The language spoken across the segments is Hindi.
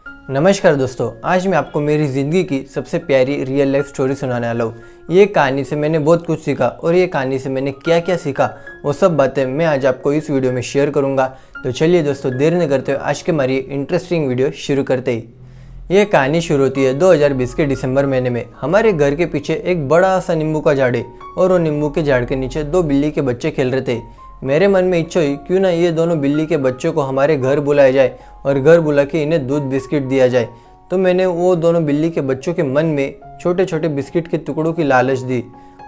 नमस्कार दोस्तों, आज मैं आपको मेरी ज़िंदगी की सबसे प्यारी रियल लाइफ स्टोरी सुनाने वाला हूँ। ये कहानी से मैंने बहुत कुछ सीखा और ये कहानी से मैंने क्या क्या सीखा वो सब बातें मैं आज आपको इस वीडियो में शेयर करूँगा। तो चलिए दोस्तों, देर न करते हुए आज के हमारी इंटरेस्टिंग वीडियो शुरू करते ही। ये कहानी शुरू होती है 2020 के दिसंबर महीने में। हमारे घर के पीछे एक बड़ा सा नींबू का झाड़ है और वो नींबू के झाड़ के नीचे दो बिल्ली के बच्चे खेल रहे थे। मेरे मन में इच्छा हुई क्यों ना ये दोनों बिल्ली के बच्चों को हमारे घर बुलाया जाए और घर बुला के इन्हें दूध बिस्किट दिया जाए। तो मैंने वो दोनों बिल्ली के बच्चों के मन में छोटे छोटे बिस्किट के टुकड़ों की लालच दी।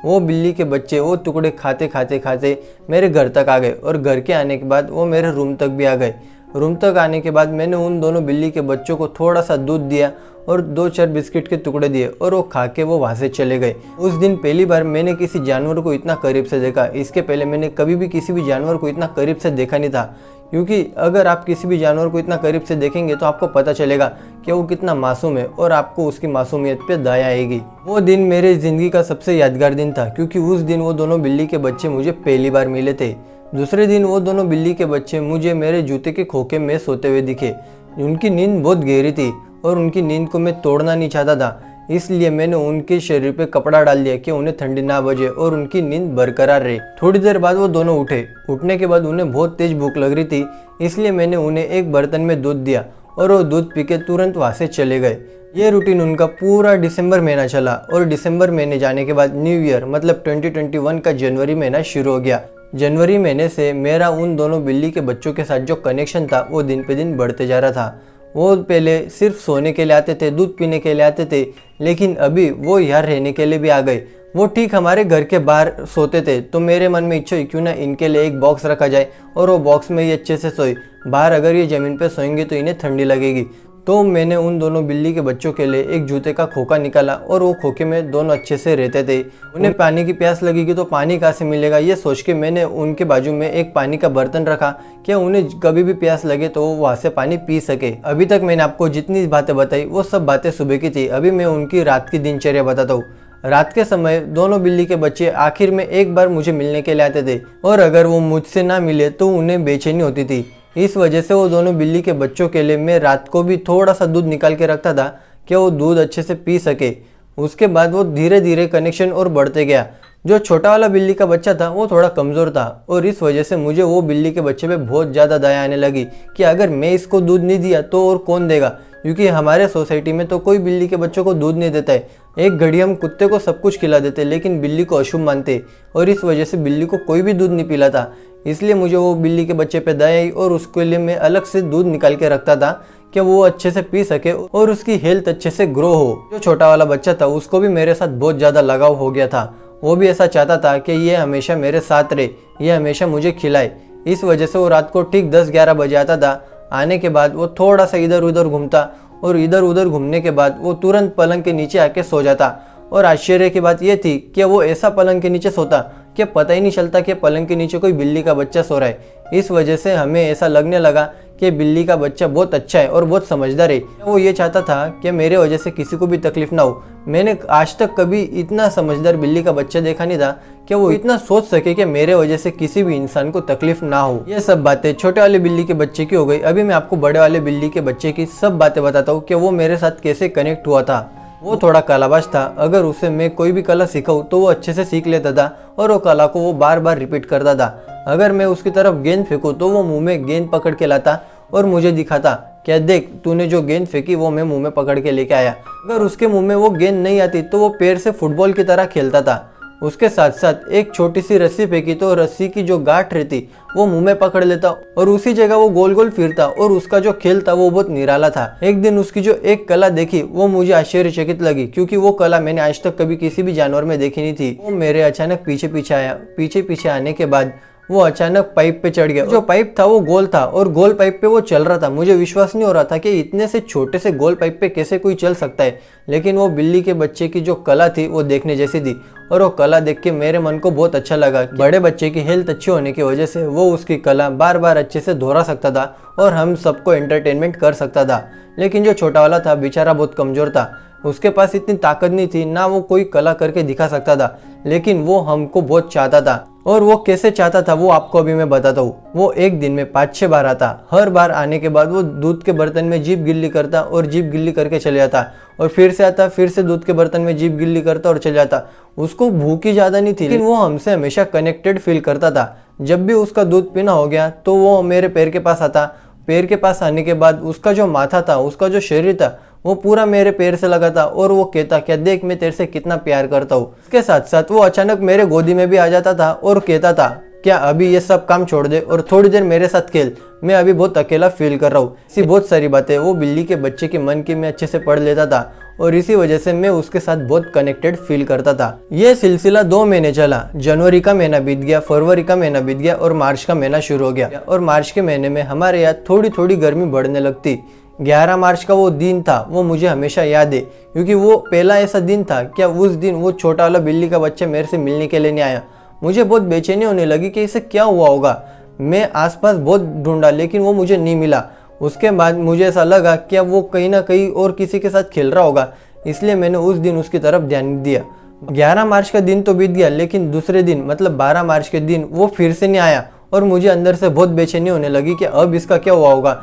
वो बिल्ली के बच्चे वो टुकड़े खाते खाते खाते मेरे घर तक आ गए और घर के आने के बाद वो मेरे रूम तक भी आ गए। रूम तक आने के बाद मैंने उन दोनों बिल्ली के बच्चों को थोड़ा सा दूध दिया और 2-4 बिस्किट के टुकड़े दिए और वो खा के वो वहाँ से चले गए। उस दिन पहली बार मैंने किसी जानवर को इतना करीब से देखा। इसके पहले मैंने कभी भी किसी भी जानवर को इतना करीब से देखा नहीं था, क्योंकि अगर आप किसी भी जानवर को इतना करीब से देखेंगे तो आपको पता चलेगा कि वो कितना मासूम है और आपको उसकी मासूमियत पे दया आएगी। वो दिन मेरे ज़िंदगी का सबसे यादगार दिन था, क्योंकि उस दिन वो दोनों बिल्ली के बच्चे मुझे पहली बार मिले थे। दूसरे दिन वो दोनों बिल्ली के बच्चे मुझे मेरे जूते के खोखे में सोते हुए दिखे। उनकी नींद बहुत गहरी थी और उनकी नींद को मैं तोड़ना नहीं चाहता था, इसलिए मैंने उनके शरीर पे कपड़ा डाल दिया कि उन्हें ठंडी ना बजे और उनकी नींद बरकरार रहे। थोड़ी देर बाद वो दोनों उठे। उठने के बाद उन्हें बहुत तेज भूख लग रही थी, इसलिए मैंने उन्हें एक बर्तन में दूध दिया और वो दूध पी के तुरंत वहाँ से चले गए। ये रूटीन उनका पूरा दिसंबर महीना चला और दिसंबर महीने जाने के बाद न्यू ईयर मतलब 2021 का जनवरी महीना शुरू हो गया। जनवरी महीने से मेरा उन दोनों बिल्ली के बच्चों के साथ जो कनेक्शन था वो दिन पे दिन बढ़ते जा रहा था। वो पहले सिर्फ सोने के लिए आते थे, दूध पीने के लिए आते थे, लेकिन अभी वो यहाँ रहने के लिए भी आ गए। वो ठीक हमारे घर के बाहर सोते थे, तो मेरे मन में इच्छा हुई क्यों ना इनके लिए एक बॉक्स रखा जाए और वो बॉक्स में ये अच्छे से सोए। बाहर अगर ये ज़मीन पे सोएंगे तो इन्हें ठंडी लगेगी। तो मैंने उन दोनों बिल्ली के बच्चों के लिए एक जूते का खोखा निकाला और वो खोखे में दोनों अच्छे से रहते थे। उन्हें पानी की प्यास लगेगी तो पानी कहाँ से मिलेगा, ये सोच के मैंने उनके बाजू में एक पानी का बर्तन रखा कि उन्हें कभी भी प्यास लगे तो वो वहाँ से पानी पी सके। अभी तक मैंने आपको जितनी बातें बताई वो सब बातें सुबह की थी। अभी मैं उनकी रात की दिनचर्या बताता हूँ। रात के समय दोनों बिल्ली के बच्चे आखिर में एक बार मुझे मिलने के लिए आते थे और अगर वो मुझसे ना मिले तो उन्हें बेचैनी होती थी। इस वजह से वो दोनों बिल्ली के बच्चों के लिए मैं रात को भी थोड़ा सा दूध निकाल के रखता था कि वो दूध अच्छे से पी सके। उसके बाद वो धीरे धीरे कनेक्शन और बढ़ते गया। जो छोटा वाला बिल्ली का बच्चा था वो थोड़ा कमज़ोर था और इस वजह से मुझे वो बिल्ली के बच्चे पे बहुत ज़्यादा दया आने लगी कि अगर मैं इसको दूध नहीं दिया तो और कौन देगा, क्योंकि हमारे सोसाइटी में तो कोई बिल्ली के बच्चों को दूध नहीं देता है। एक घड़ी हम कुत्ते को सब कुछ खिला देते लेकिन बिल्ली को अशुभ मानते और इस वजह से बिल्ली को कोई भी दूध नहीं पिलाता। इसलिए मुझे वो बिल्ली के बच्चे पे दया आई और उसके लिए मैं अलग से दूध निकाल के रखता था कि वो अच्छे से पी सके और उसकी हेल्थ अच्छे से ग्रो हो। जो छोटा वाला बच्चा था उसको भी मेरे साथ बहुत ज़्यादा लगाव हो गया था। वो भी ऐसा चाहता था कि ये हमेशा मेरे साथ रहे, ये हमेशा मुझे खिलाए। इस वजह से वो रात को ठीक 10-11 बजे आता था। आने के बाद वो थोड़ा सा इधर उधर घूमता और इधर उधर घूमने के बाद वो तुरंत पलंग के नीचे आके सो जाता। और आश्चर्य की बात यह थी कि वो ऐसा पलंग के नीचे सोता कि पता ही नहीं चलता कि पलंग के नीचे कोई बिल्ली का बच्चा सो रहा है। इस वजह से हमें ऐसा लगने लगा कि बिल्ली का बच्चा बहुत अच्छा है और बहुत समझदार है। वो ये चाहता था कि मेरे वजह से किसी को भी तकलीफ ना हो। मैंने आज तक कभी इतना समझदार बिल्ली का बच्चा देखा नहीं था कि वो इतना सोच सके कि मेरे वजह से किसी भी इंसान को तकलीफ ना हो। ये सब बातें छोटे वाले बिल्ली के बच्चे की हो गई। अभी मैं आपको बड़े वाले बिल्ली के बच्चे की सब बातें बताता हूँ कि वो मेरे साथ कैसे कनेक्ट हुआ था। वो थोड़ा कलाबाज था। अगर उसे मैं कोई भी कला सिखाऊं तो वो अच्छे से सीख लेता था और वो कला को वो बार बार रिपीट करता था। अगर मैं उसकी तरफ गेंद फेंकूं तो वो मुंह में गेंद पकड़ के लाता और मुझे दिखाता क्या देख तूने जो गेंद फेंकी वो मैं मुंह में पकड़ के लेके आया। अगर उसके मुंह में वो गेंद नहीं आती तो वो पैर से फुटबॉल की तरह खेलता था। उसके साथ साथ एक छोटी सी रस्सी फेंकी तो रस्सी की जो गांठ रहती वो मुंह में पकड़ लेता और उसी जगह वो गोल गोल फिरता और उसका जो खेल था वो बहुत निराला था। एक दिन उसकी जो एक कला देखी वो मुझे आश्चर्यचकित लगी, क्योंकि वो कला मैंने आज तक कभी किसी भी जानवर में देखी नहीं थी। वो मेरे अचानक पीछे पीछे आया। पीछे पीछे आने के बाद वो अचानक पाइप पे चढ़ गया। जो पाइप था वो गोल था और गोल पाइप पे वो चल रहा था। मुझे विश्वास नहीं हो रहा था कि इतने से छोटे से गोल पाइप पे कैसे कोई चल सकता है, लेकिन वो बिल्ली के बच्चे की जो कला थी वो देखने जैसी थी और वो कला देख के मेरे मन को बहुत अच्छा लगा। बड़े बच्चे की हेल्थ अच्छी होने की वजह से वो उसकी कला बार बार अच्छे से दोहरा सकता था और हम सबको एंटरटेनमेंट कर सकता था। लेकिन जो छोटा वाला था बेचारा बहुत कमज़ोर था। उसके पास इतनी ताकत नहीं थी, ना वो कोई कला करके दिखा सकता था, लेकिन वो हमको बहुत चाहता था। और वो कैसे चाहता था वो आपको अभी मैं बताता हूँ। वो एक दिन में 5-6 बार आता। हर बार आने के बाद वो दूध के बर्तन में जीभ गिल्ली करता और जीभ गिल्ली करके चले जाता, और फिर से आता, फिर से दूध के बर्तन में जीभ गिल्ली करता और चले जाता। उसको भूख ही ज़्यादा नहीं थी, लेकिन वो हमसे हमेशा कनेक्टेड फील करता था। जब भी उसका दूध पीना हो गया तो वो मेरे पैर के पास आता। पैर के पास आने के बाद उसका जो माथा था, उसका जो शरीर था, वो पूरा मेरे पैर से लगा था, और वो कहता क्या देख मैं तेरे से कितना प्यार करता हूँ। इसके साथ साथ वो अचानक मेरे गोदी में भी आ जाता था और कहता था क्या अभी ये सब काम छोड़ दे और थोड़ी देर मेरे साथ खेल, मैं अभी बहुत अकेला फील कर रहा हूँ। इसी बहुत सारी बातें वो बिल्ली के बच्चे के मन की मैं अच्छे से पढ़ लेता था, और इसी वजह से मैं उसके साथ बहुत कनेक्टेड फील करता था। ये सिलसिला 2 महीने चला। जनवरी का महीना बीत गया, फरवरी का महीना बीत गया और मार्च का महीना शुरू हो गया। और मार्च के महीने में हमारे यहाँ थोड़ी थोड़ी गर्मी बढ़ने लगती। 11 मार्च का वो दिन था, वो मुझे हमेशा याद है, क्योंकि वो पहला ऐसा दिन था क्या उस दिन वो छोटा वाला बिल्ली का बच्चा मेरे से मिलने के लिए नहीं आया। मुझे बहुत बेचैनी होने लगी कि इसे क्या हुआ होगा। मैं आसपास बहुत ढूंढा, लेकिन वो मुझे नहीं मिला। उसके बाद मुझे ऐसा लगा क्या वो कहीं ना कहीं और किसी के साथ खेल रहा होगा, इसलिए मैंने उस दिन उसकी तरफ ध्यान नहीं दिया। 11 मार्च का दिन तो बीत गया, लेकिन दूसरे दिन मतलब 12 मार्च के दिन वो फिर से नहीं आया, और मुझे अंदर से बहुत बेचैनी होने लगी कि अब इसका क्या हुआ होगा।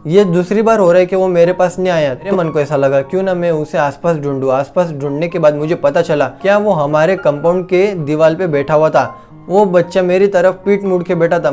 ये दूसरी बार हो रहा है कि वो मेरे पास नहीं आया। मेरे मन को ऐसा लगा क्यों ना मैं उसे आसपास ढूंढूं। आसपास ढूंढने के बाद मुझे पता चला क्या वो हमारे कंपाउंड के दीवार पे बैठा हुआ था। वो बच्चा मेरी तरफ पीठ मुड़ के बैठा था।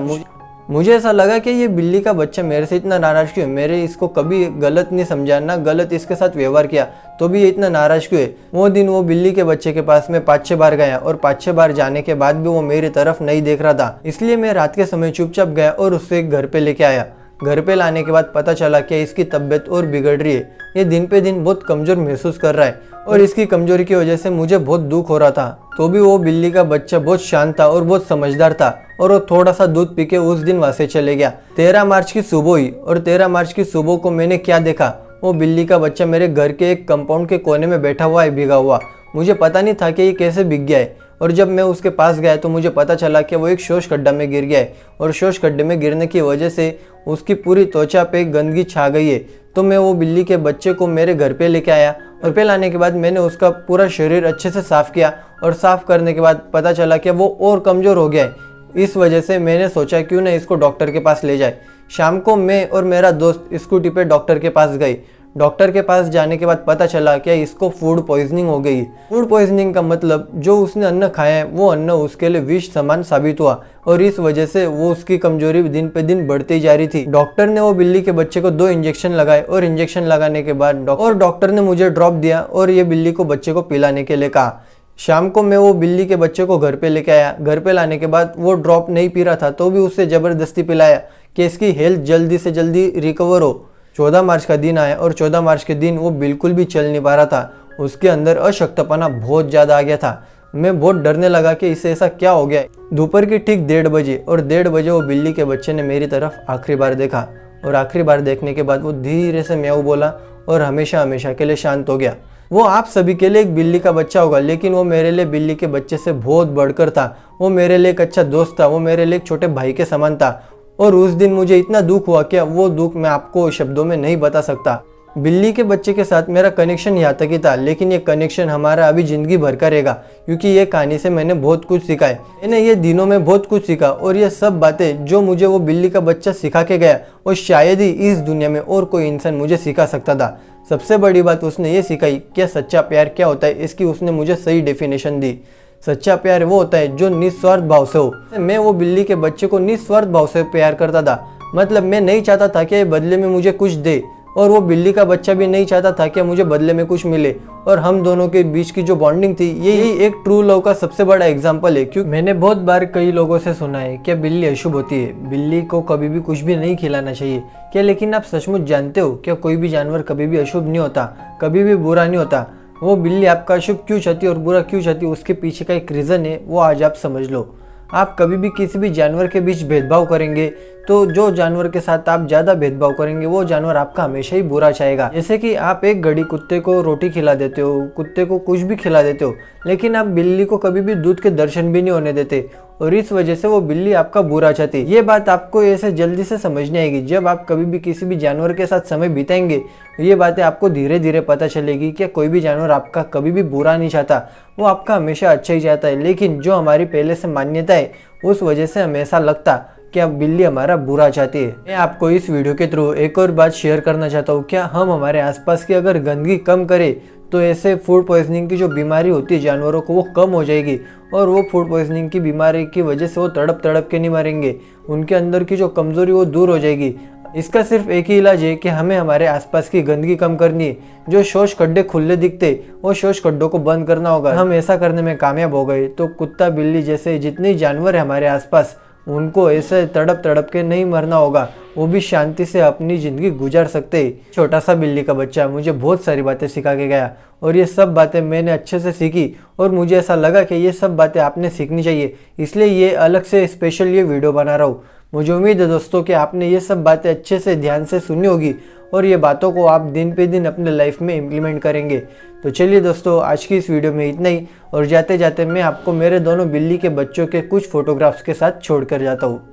मुझे ऐसा लगा कि ये बिल्ली का बच्चा मेरे से इतना नाराज क्यों है। मेरे इसको कभी गलत नहीं समझा, ना गलत इसके साथ व्यवहार किया, तो भी ये इतना नाराज क्यों है। वो दिन वो बिल्ली के बच्चे के पास में 5-6 बार गया, और 5-6 बार जाने के बाद भी वो मेरी तरफ नहीं देख रहा था। इसलिए मैं रात के समय चुपचाप गया और उससे घर पे लेके आया। घर पे लाने के बाद पता चला कि इसकी तबीयत और बिगड़ रही है। ये दिन पे दिन बहुत कमजोर महसूस कर रहा है, और इसकी कमजोरी की वजह से मुझे बहुत दुख हो रहा था। तो भी वो बिल्ली का बच्चा बहुत शांत था और बहुत समझदार था, और वो थोड़ा सा दूध पी के उस दिन वहां से चले गया। 13 मार्च की सुबह हुई, और 13 मार्च की सुबह को मैंने क्या देखा, वो बिल्ली का बच्चा मेरे घर के एक कंपाउंड के कोने में बैठा हुआ है, भीगा हुआ। मुझे पता नहीं था कि ये कैसे भीग गया है, और जब मैं उसके पास गया तो मुझे पता चला कि वो एक शोष खड्डा में गिर गया है, और शोष खड्डे में गिरने की वजह से उसकी पूरी त्वचा पे गंदगी छा गई है। तो मैं वो बिल्ली के बच्चे को मेरे घर पे लेके आया, और पे लाने के बाद मैंने उसका पूरा शरीर अच्छे से साफ किया, और साफ करने के बाद पता चला कि वो और कमज़ोर हो गया है। इस वजह से मैंने सोचा क्यों ना इसको डॉक्टर के पास ले जाए। शाम को मैं और मेरा दोस्त स्कूटी पे डॉक्टर के पास गए। डॉक्टर के पास जाने के बाद पता चला कि इसको फूड पॉइजनिंग हो गई। फूड पॉइजनिंग का मतलब जो उसने अन्न खाया है वो अन्न उसके लिए विष समान साबित हुआ, और इस वजह से वो उसकी कमजोरी दिन पे दिन बढ़ती जा रही थी। डॉक्टर ने वो बिल्ली के बच्चे को 2 इंजेक्शन लगाए, और इंजेक्शन लगाने के बाद डॉक्टर ने मुझे ड्रॉप दिया और ये बिल्ली को बच्चे को पिलाने के लिए कहा। शाम को मैं वो बिल्ली के बच्चे को घर पे लेके आया। घर पे लाने के बाद वो ड्रॉप नहीं पी रहा था, तो भी उससे ज़बरदस्ती पिलाया कि इसकी हेल्थ जल्दी से जल्दी रिकवर हो। 14 मार्च का दिन आया, और 14 मार्च के दिन वो बिल्कुल भी चल नहीं पा रहा था। उसके अंदर अशक्तपना बहुत ज़्यादा आ गया था। मैं बहुत डरने लगा कि इसे ऐसा क्या हो गया। दोपहर की ठीक 1:30 बजे, और 1:30 बजे वो बिल्ली के बच्चे ने मेरी तरफ आखिरी बार देखा, और आखिरी बार देखने के बाद वो धीरे से म्याऊ बोला और हमेशा हमेशा के लिए शांत हो गया। वो आप सभी के लिए एक बिल्ली का बच्चा होगा, लेकिन वो मेरे लिए बिल्ली के बच्चे से बहुत बढ़कर था। वो मेरे लिए एक अच्छा दोस्त था, वो मेरे लिए एक छोटे भाई के समान था। और उस दिन मुझे इतना दुख हुआ कि वो दुख मैं आपको शब्दों में नहीं बता सकता। बिल्ली के बच्चे के साथ मेरा कनेक्शन यहाँ तक ही था, लेकिन ये कनेक्शन हमारा अभी ज़िंदगी भर का रहेगा, क्योंकि ये कहानी से मैंने बहुत कुछ सीखा है। मैंने ये दिनों में बहुत कुछ सीखा, और ये सब बातें जो मुझे वो बिल्ली का बच्चा सिखा के गया, और शायद ही इस दुनिया में और कोई इंसान मुझे सिखा सकता था। सबसे बड़ी बात उसने ये सिखाई कि सच्चा प्यार क्या होता है, इसकी उसने मुझे सही डेफिनेशन दी। सच्चा प्यार वो होता है जो निस्वार्थ भाव से हो। मैं वो बिल्ली के बच्चे को निस्वार्थ भाव से प्यार करता था, मतलब मैं नहीं चाहता था कि बदले में मुझे कुछ दे, और वो बिल्ली का बच्चा भी नहीं चाहता था कि मुझे बदले में कुछ मिले। और हम दोनों के बीच की जो बॉन्डिंग थी, यही एक ट्रू लव का सबसे बड़ा एग्जाम्पल है। क्योंकि मैंने बहुत बार कई लोगों से सुना है कि बिल्ली अशुभ होती है, बिल्ली को कभी भी कुछ भी नहीं खिलाना चाहिए। क्या लेकिन आप सचमुच जानते हो क्या कोई भी जानवर कभी भी अशुभ नहीं होता, कभी भी बुरा नहीं होता। वो बिल्ली आपका अशुभ क्यों चाहती और बुरा क्यों चाहती, उसके पीछे का एक रीज़न है, वो आज आप समझ लो। आप कभी भी किसी भी जानवर के बीच भेदभाव करेंगे तो जो जानवर के साथ आप ज़्यादा भेदभाव करेंगे वो जानवर आपका हमेशा ही बुरा चाहेगा। जैसे कि आप एक घड़ी कुत्ते को रोटी खिला देते हो, कुत्ते को कुछ भी खिला देते हो, लेकिन आप बिल्ली को कभी भी दूध के दर्शन भी नहीं होने देते और इस वजह से वो बिल्ली आपका बुरा चाहती है। ये बात आपको ऐसे जल्दी से समझ नहीं आएगी। जब आप कभी भी किसी भी जानवर के साथ समय बिताएंगे ये बातें आपको धीरे धीरे पता चलेगी कि कोई भी जानवर आपका कभी भी बुरा नहीं चाहता, वो आपका हमेशा अच्छा ही चाहता है। लेकिन जो हमारी पहले से मान्यता है उस वजह से हमें ऐसा लगता कि अब बिल्ली हमारा बुरा चाहती है। मैं आपको इस वीडियो के थ्रू एक और बात शेयर करना चाहता हूँ, क्या हम हमारे आसपास की अगर गंदगी कम करें तो ऐसे फूड पॉइजनिंग की जो बीमारी होती है जानवरों को वो कम हो जाएगी और वो फूड पॉइजनिंग की बीमारी की वजह से वो तड़प तड़प के नहीं मरेंगे, उनके अंदर की जो कमज़ोरी वो दूर हो जाएगी। इसका सिर्फ एक ही इलाज है कि हमें हमारे आसपास की गंदगी कम करनी है। जो शौच खड्डे खुले दिखते वो शौच खड्डों को बंद करना होगा। हम ऐसा करने में कामयाब हो गए तो कुत्ता बिल्ली जैसे जितने जानवर है हमारे आसपास उनको ऐसे तड़प तड़प के नहीं मरना होगा, वो भी शांति से अपनी ज़िंदगी गुजार सकते हैं। छोटा सा बिल्ली का बच्चा मुझे बहुत सारी बातें सिखा के गया और ये सब बातें मैंने अच्छे से सीखी और मुझे ऐसा लगा कि ये सब बातें आपने सीखनी चाहिए, इसलिए ये अलग से स्पेशल ये वीडियो बना रहा हूँ। मुझे उम्मीद है दोस्तों कि आपने ये सब बातें अच्छे से ध्यान से सुनी होगी और ये बातों को आप दिन पे दिन अपने लाइफ में इम्प्लीमेंट करेंगे। तो चलिए दोस्तों, आज की इस वीडियो में इतना ही और जाते जाते मैं आपको मेरे दोनों बिल्ली के बच्चों के कुछ फोटोग्राफ्स के साथ छोड़ कर जाता हूँ।